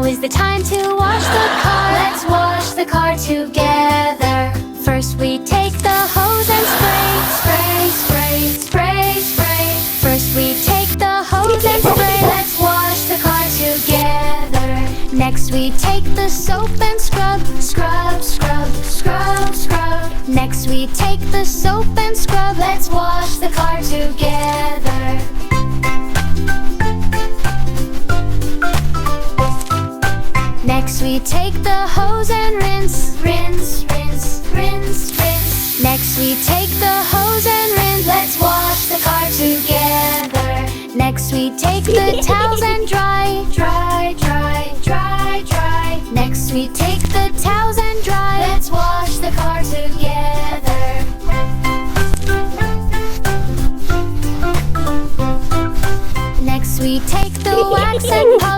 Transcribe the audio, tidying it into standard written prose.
is the time to wash the car. Let's wash the car together. First we take the hose and spray. Spray, spray, spray, spray. First we take the hose and spray. Let's wash the car together. Next we take the soap and scrub. Scrub, scrub, scrub, scrub. Next we take the soap and scrub. Let's wash the car together. Next we take the hose and rinse. Rinse, rinse, rinse, rinse. Next we take the hose and rinse. Let's wash the car together. Next we take the towels and dry. Dry, dry, dry, dry. Next we take the towels and dry. Let's wash the car together. Next we take the wax and polish.